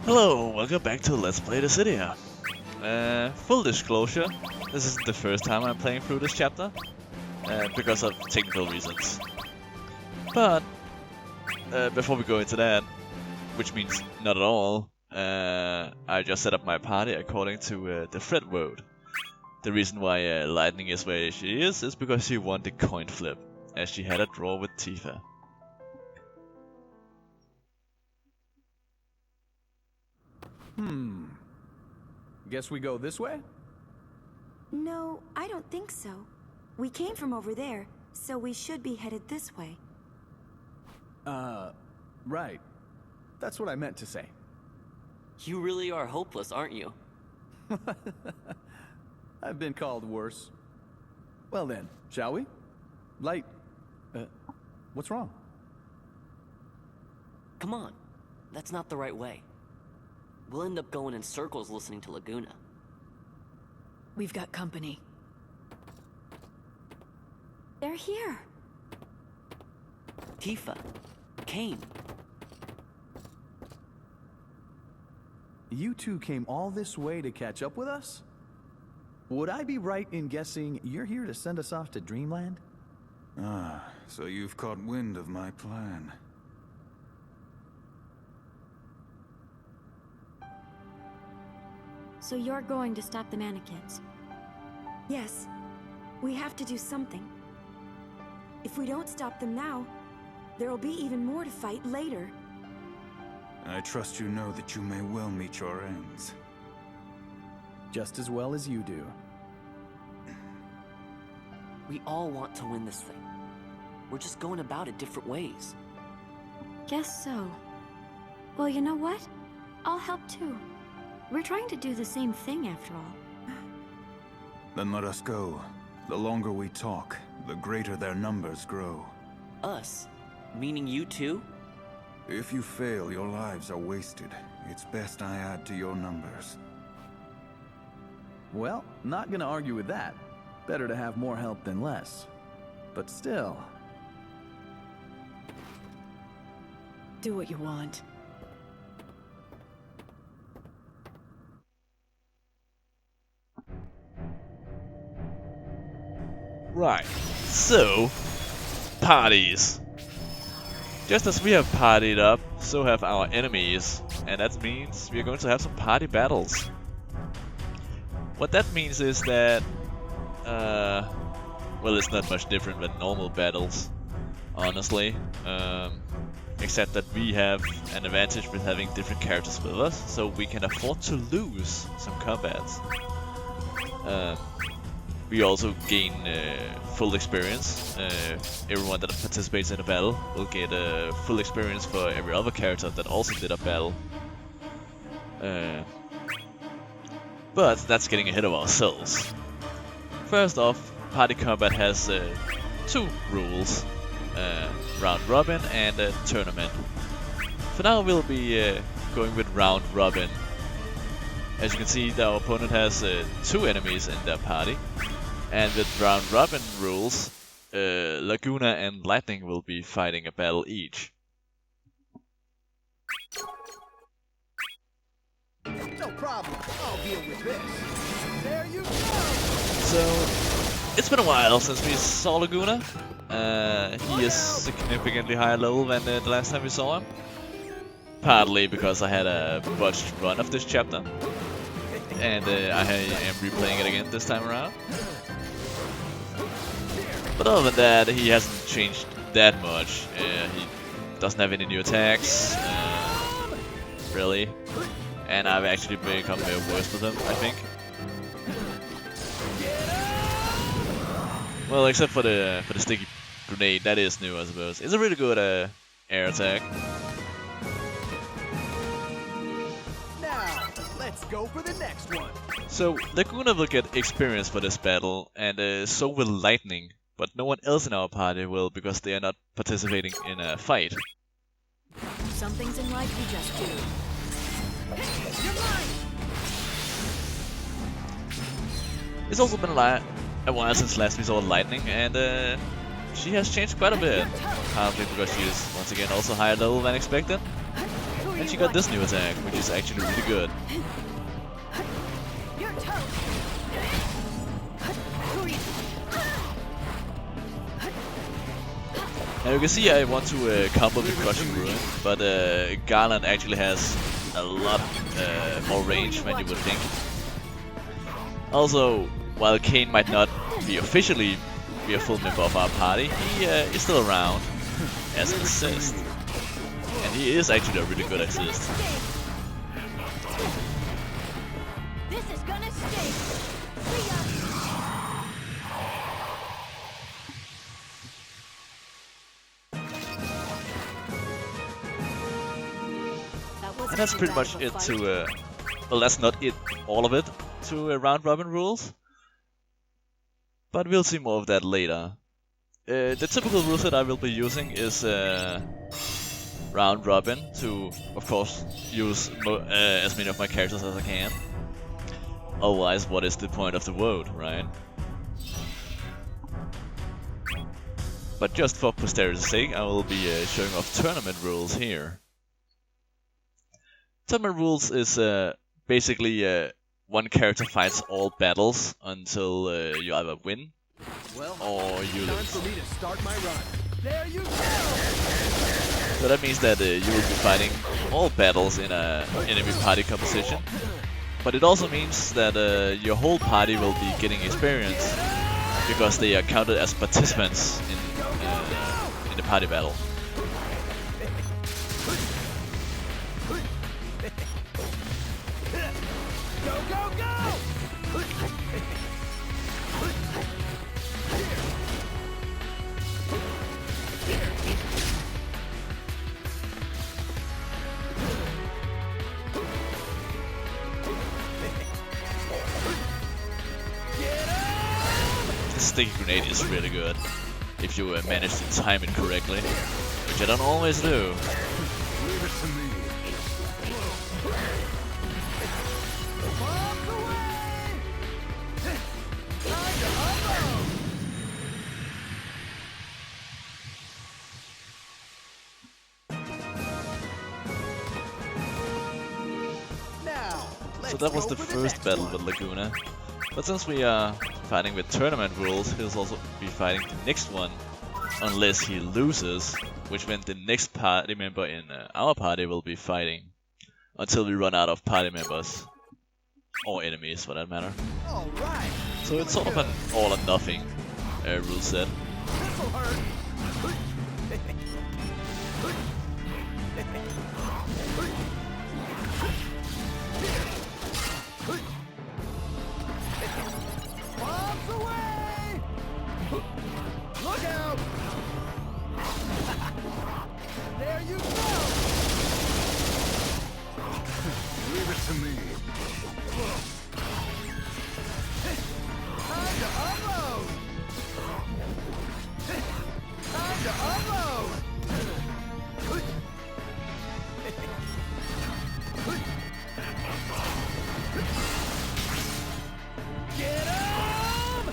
Hello, welcome back to Let's Play Dissidia. Full disclosure, this isn't the first time I'm playing through this chapter, because of technical reasons. But, before we go into that, which means not at all, I just set up my party according to the thread vote. The reason why Lightning is where she is because she won the coin flip, as she had a draw with Tifa. Guess we go this way? No, I don't think so. We came from over there, so we should be headed this way. Right. That's what I meant to say. You really are hopeless, aren't you? I've been called worse. Well then, shall we? Light... what's wrong? Come on. That's not the right way. We'll end up going in circles listening to Laguna. We've got company. They're here. Tifa. Kane. You two came all this way to catch up with us? Would I be right in guessing you're here to send us off to Dreamland? Ah, so you've caught wind of my plan. So you're going to stop the mannequins? Yes. We have to do something. If we don't stop them now, there'll be even more to fight later. I trust you know that you may well meet your ends. Just as well as you do. We all want to win this thing. We're just going about it different ways. Guess so. Well, you know what? I'll help too. We're trying to do the same thing after all. Then let us go. The longer we talk, the greater their numbers grow. Us? Meaning you too? If you fail, your lives are wasted. It's best I add to your numbers. Well, not gonna argue with that. Better to have more help than less. But still... Do what you want. Right, so, parties. Just as we have partied up, so have our enemies, and that means we are going to have some party battles. What that means is that, well, it's not much different than normal battles, honestly, except that we have an advantage with having different characters with us, so we can afford to lose some combats. We also gain full experience. Everyone that participates in a battle will get full experience for every other character that also did a battle. But that's getting ahead of ourselves. First off, party combat has two rules. Round robin and tournament. For now we'll be going with round robin. As you can see, our opponent has two enemies in their party. And with round robin rules, Laguna and Lightning will be fighting a battle each. No problem. I'll deal with this. There you go. So, it's been a while since we saw Laguna. He is significantly higher level than the last time we saw him. Partly because I had a botched run of this chapter. And I am replaying it again this time around. But other than that, he hasn't changed that much. He doesn't have any new attacks, really. And I've actually become worse with him, I think. Well, except for the sticky grenade, that is new, I suppose. It's a really good air attack. Now, let's go for the next one. So, Laguna will get experience for this battle, and so will Lightning. But no one else in our party will, because they are not participating in a fight. Some things in life you just do. Hey, you're mine. It's also been a while since last we saw Lightning, and she has changed quite a bit. Partly because she is once again also higher level than expected. And she got this new attack, which is actually really good. Your turn. Now you can see I want to combo the Crushing Ruin, but Garland actually has a lot more range than you would think. Also, while Kane might not be officially be a full member of our party, he is still around as an assist. And he is actually a really good assist. This is gonna stay. See ya. And that's pretty much it to, well, that's not it, all of it, to round robin rules. But we'll see more of that later. The typical rule set I will be using is round robin to, of course, use as many of my characters as I can. Otherwise, what is the point of the vote, right? But just for posterity's sake, I will be showing off tournament rules here. Tournament rules is basically one character fights all battles until you either win or you Time lose. for me to start my run. There you go. So that means that you will be fighting all battles in a enemy party composition. But it also means that your whole party will be getting experience because they are counted as participants in the party battle. Go, go, go! The sticky grenade is really good if you manage to time it correctly, which I don't always do. Leave it to me. Bombs away! Time to unload! Now, let's So that was go the for first next battle one. with Laguna. But since we are fighting with tournament rules, he'll also be fighting the next one, unless he loses, which meant the next party member in our party will be fighting until we run out of party members. Or enemies, for that matter. All right. So it's sort of an all or nothing rule set. This'll hurt. Bombs away! Look out! There you go! Leave it to me. Time to unload! Time to unload! Get him!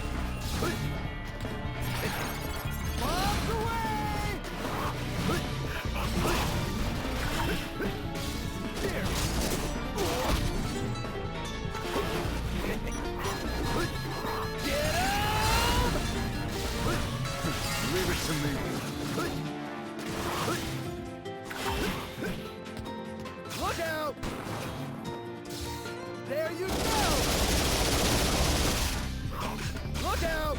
Bombs away! Here! Get him! Leave it to me. Look out! There you go! Look out!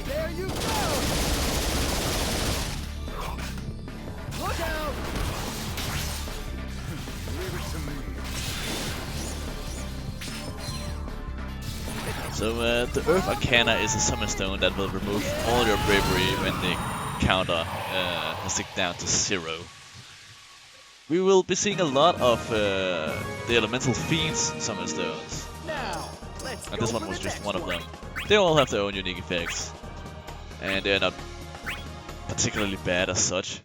There you go! Look out! Leave it to me. So the Earth Arcana is a summon stone that will remove all your bravery when the counter has ticked down to 0. We will be seeing a lot of the Elemental Fiends summon stones, Now, let's and go this one for was the just next one of them. They all have their own unique effects, and they're not particularly bad as such.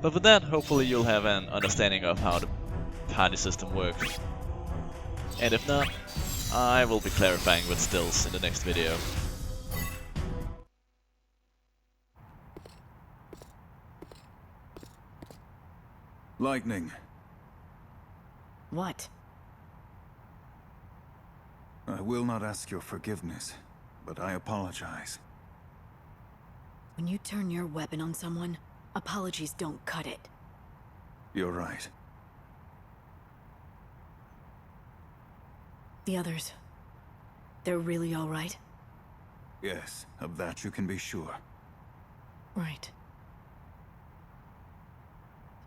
But with that, hopefully you'll have an understanding of how the party system works. And if not, I will be clarifying with stills in the next video. Lightning, What? I will not ask your forgiveness, but I apologize. When you turn your weapon on someone, apologies don't cut it. You're right. The others, they're really all right? Yes, of that you can be sure. Right.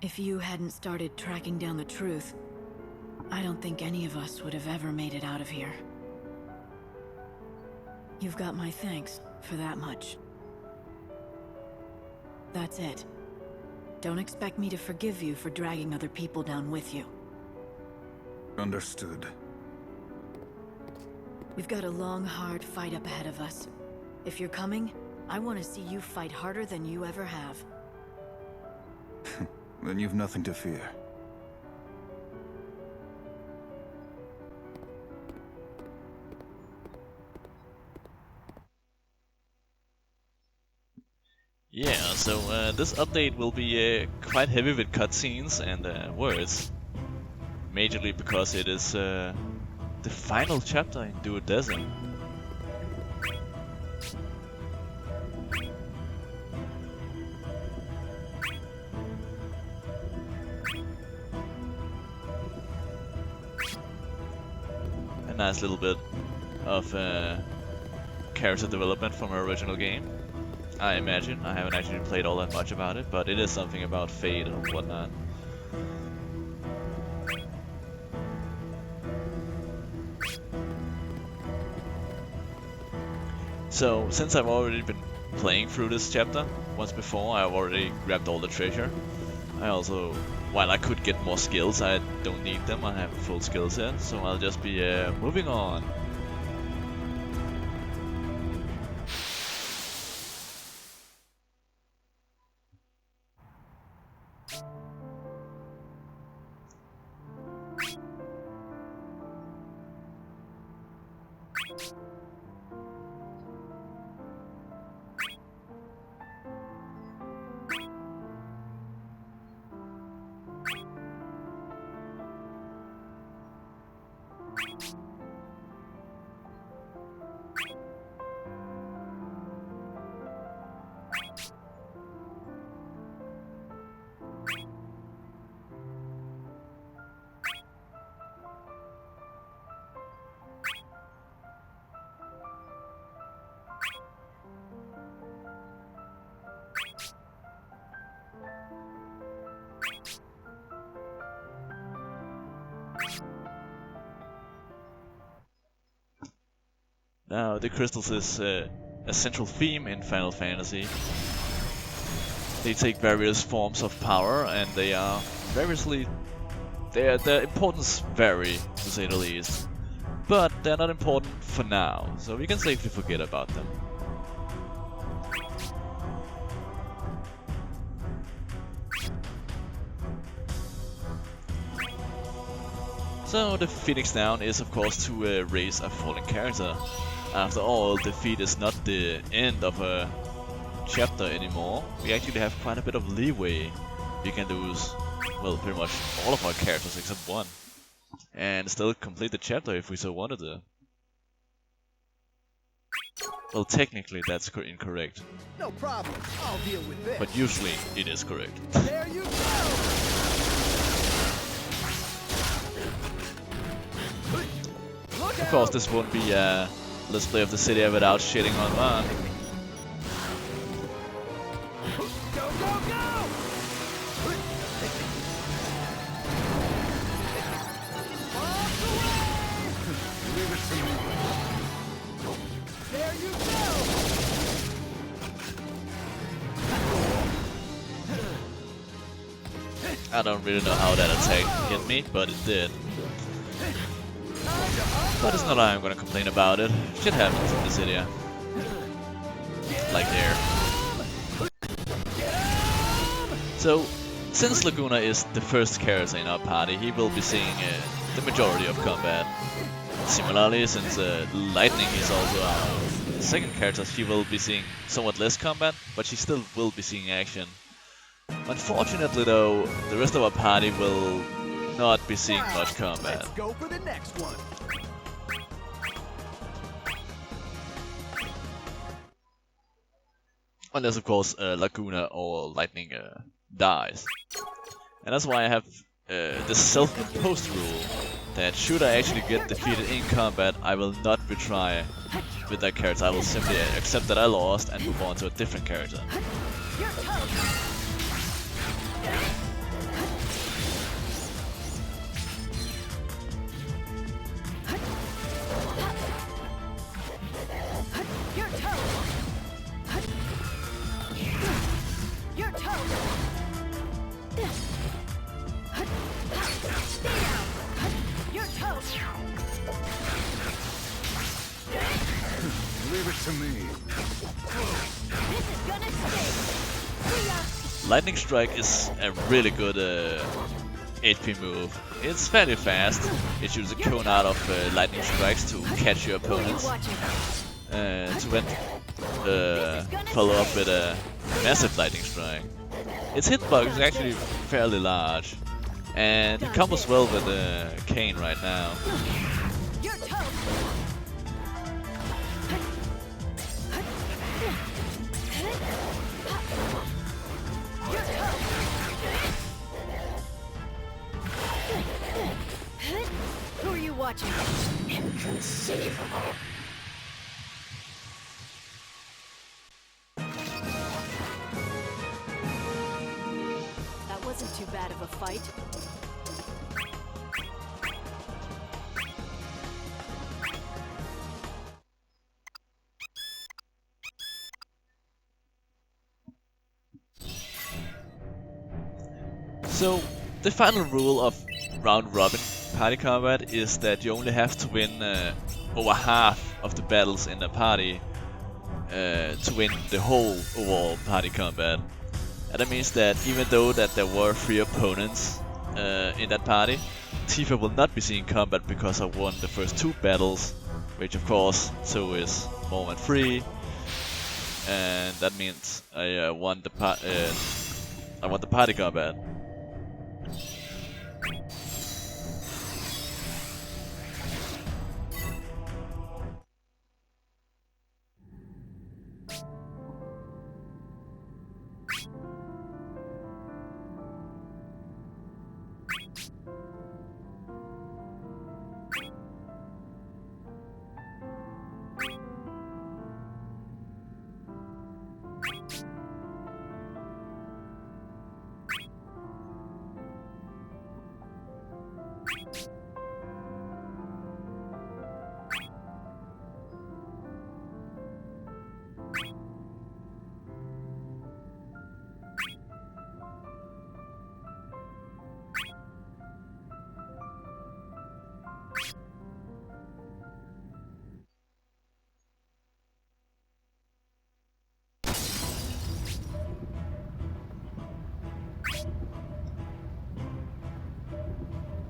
If you hadn't started tracking down the truth, I don't think any of us would have ever made it out of here. You've got my thanks for that much. That's it. Don't expect me to forgive you for dragging other people down with you. Understood. We've got a long, hard fight up ahead of us. If you're coming, I want to see you fight harder than you ever have. Then you've nothing to fear. Yeah, so this update will be quite heavy with cutscenes and words. Majorly because it is the final chapter in Duodecim. A nice little bit of character development from our original game. I imagine. I haven't actually played all that much about it, but it is something about fate and whatnot. So, since I've already been playing through this chapter once before, I've already grabbed all the treasure. I also, while I could get more skills, I don't need them. I have a full skill set, so I'll just be moving on. Now, the crystals is a central theme in Final Fantasy. They take various forms of power, and they are variously... their importance vary, to say the least. But they're not important for now, so we can safely forget about them. So the Phoenix Down is of course to raise a fallen character. After all, defeat is not the end of a chapter anymore. We actually have quite a bit of leeway. We can lose, well, pretty much all of our characters except one. And still complete the chapter if we so wanted to. Well, technically that's incorrect. No problem. I'll deal with this. But usually it is correct. There you go! Of course, this won't be a Let's Play of Dissidia without shitting on one. Go, go, go! Off the way! Leave it to me. There you go! I don't really know how that attack hit me, but it did. But it's not like I'm gonna complain about it. Shit happens in Dissidia. Like there. So, since Laguna is the first character in our party, he will be seeing the majority of combat. Similarly, since Lightning is also our second character, she will be seeing somewhat less combat, but she still will be seeing action. Unfortunately though, the rest of our party will not be seeing much combat. Let's go for the next one. Unless of course Laguna or Lightning dies. And that's why I have this self-imposed rule that should I actually get defeated in combat, I will not retry with that character. I will simply accept that I lost and move on to a different character. Leave it to me. Lightning Strike is a really good HP move. It's fairly fast. It shoots a cone out of lightning strikes to catch your opponents. To then follow up with a massive lightning strike. Its hitbox is actually fairly large, and it combos well with Kane right now. Who are you watching? Inconceivable. That wasn't too bad of a fight. So, the final rule of round robin party combat is that you only have to win over half of the battles in the party to win the whole overall party combat. And that means that even though that there were 3 opponents in that party, Tifa will not be seeing combat because I won the first 2 battles, which of course so is Mom and 3, and that means I won the party combat.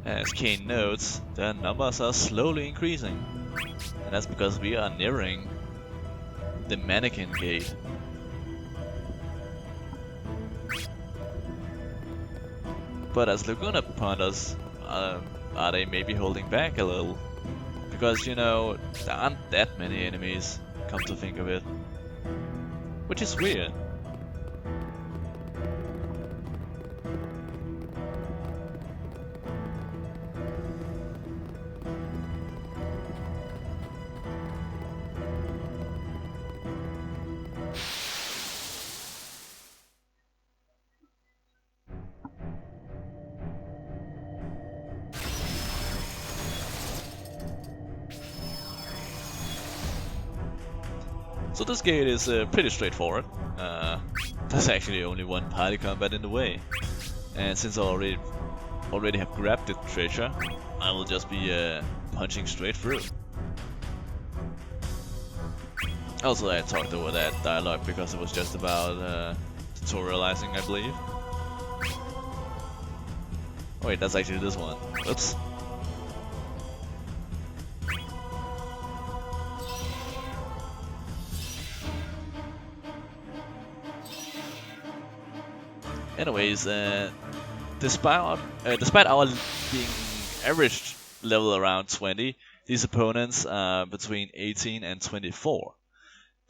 As Kane notes, the numbers are slowly increasing, and that's because we are nearing the mannequin gate. But as Laguna ponders, are they maybe holding back a little? Because, you know, there aren't that many enemies, come to think of it. Which is weird. So this gate is pretty straightforward. There's actually only one party combat in the way, and since I already have grabbed the treasure, I will just be punching straight through. Also, I talked over that dialogue because it was just about tutorializing, I believe. Oh wait, that's actually this one. Oops. Anyways, despite our being average level around 20, these opponents are between 18 and 24.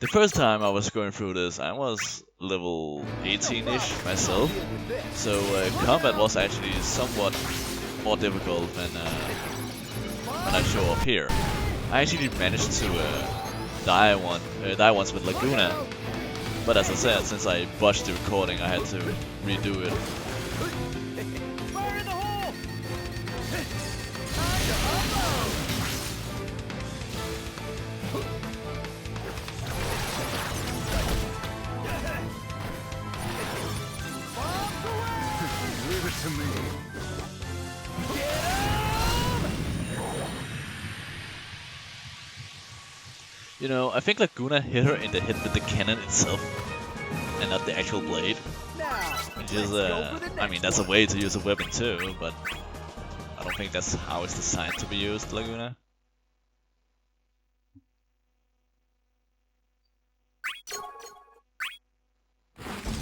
The first time I was going through this, I was level 18-ish myself, so combat was actually somewhat more difficult than when I show up here. I actually managed to die once with Laguna, but as I said, since I botched the recording, I had to redo it. Fire in the hole! Leave it to me. You know, I think Laguna hit her in the head with the cannon itself, and not the actual blade. Now, Which is, let's go for the I mean, next that's a one. way to use a weapon too, but I don't think that's how it's designed to be used, Laguna.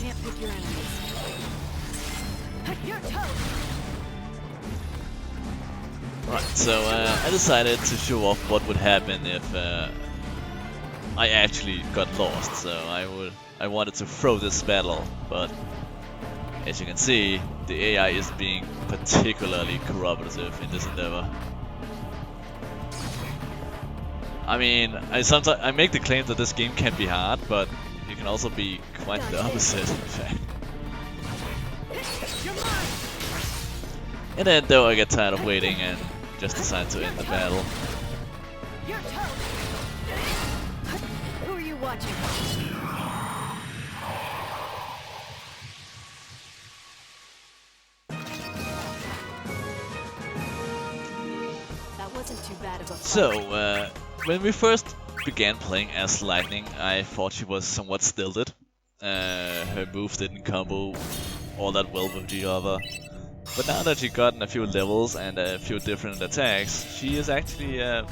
Can't pick your enemies. Your toes! Right, so I decided to show off what would happen if I actually got lost. So I wanted to throw this battle, but as you can see, the AI is being particularly cooperative in this endeavor. I mean, I make the claim that this game can be hard, but it can also be quite the opposite, in fact. And then, though, I get tired of waiting and just decide to end the battle. Your toes! Who are you watching? That wasn't too bad of a fight. So, when we first began playing as Lightning, I thought she was somewhat stilted. Her moves didn't combo all that well with each other. But now that she's gotten a few levels and a few different attacks, she is actually a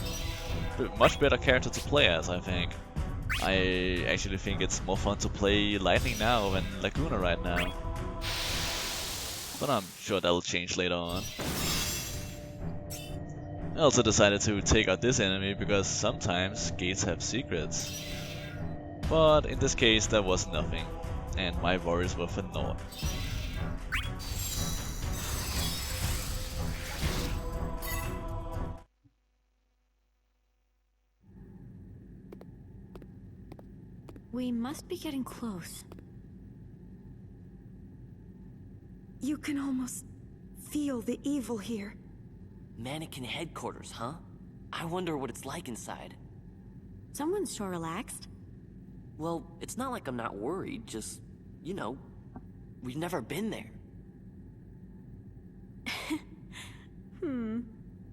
much better character to play as, I think. I actually think it's more fun to play Lightning now than Laguna right now. But I'm sure that'll change later on. I also decided to take out this enemy because sometimes gates have secrets. But in this case there was nothing, and my worries were for naught. We must be getting close. You can almost feel the evil here. Mannequin headquarters, huh? I wonder what it's like inside. Someone's sure relaxed. Well, it's not like I'm not worried, just, you know, we've never been there.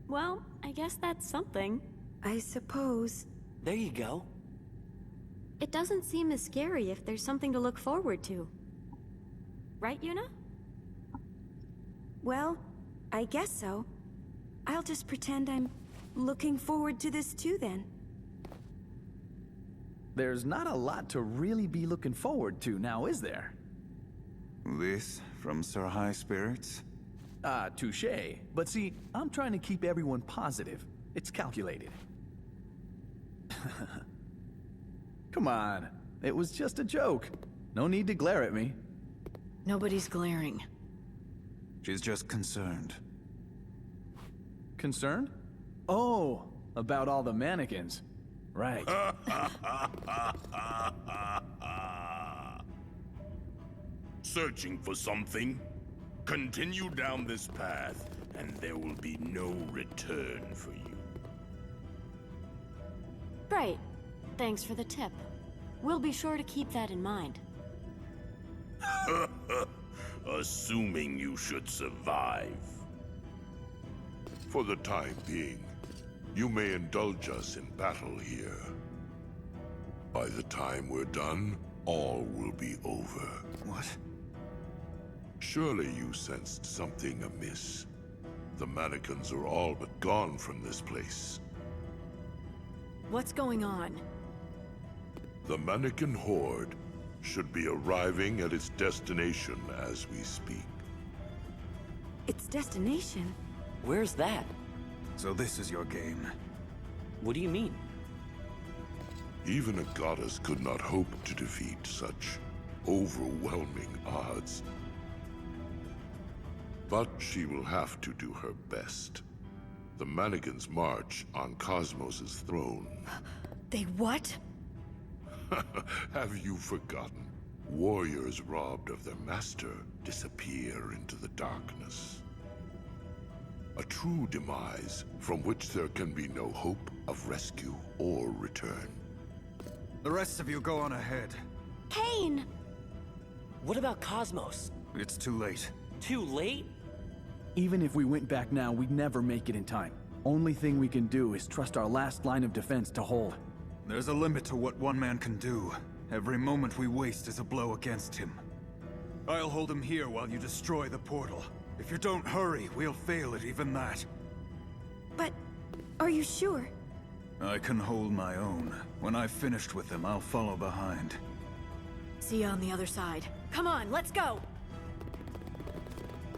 Well, I guess that's something. I suppose. There you go. It doesn't seem as scary if there's something to look forward to. Right, Yuna? Well, I guess so. I'll just pretend I'm looking forward to this too then. There's not a lot to really be looking forward to now, is there? This from Sir High Spirits? Touche. But see, I'm trying to keep everyone positive. It's calculated. Come on. It was just a joke. No need to glare at me. Nobody's glaring. She's just concerned. Concerned? Oh, about all the mannequins. Right. Searching for something? Continue down this path, and there will be no return for you. Right. Thanks for the tip. We'll be sure to keep that in mind. Assuming you should survive. For the time being, you may indulge us in battle here. By the time we're done, all will be over. What? Surely you sensed something amiss. The mannequins are all but gone from this place. What's going on? The mannequin horde should be arriving at its destination as we speak. Its destination? Where's that? So this is your game. What do you mean? Even a goddess could not hope to defeat such overwhelming odds. But she will have to do her best. The mannequins march on Cosmos's throne. They what? Have you forgotten? Warriors robbed of their master disappear into the darkness. A true demise from which there can be no hope of rescue or return. The rest of you go on ahead. Kane! What about Cosmos? It's too late. Too late? Even if we went back now, we'd never make it in time. Only thing we can do is trust our last line of defense to hold. There's a limit to what one man can do. Every moment we waste is a blow against him. I'll hold him here while you destroy the portal. If you don't hurry, we'll fail at even that. But are you sure? I can hold my own. When I've finished with him, I'll follow behind. See you on the other side. Come on, let's go!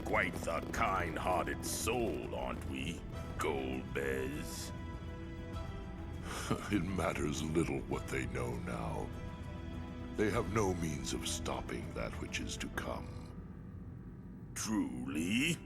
Quite the kind-hearted soul, aren't we, Golbez? It matters little what they know now. They have no means of stopping that which is to come. Truly?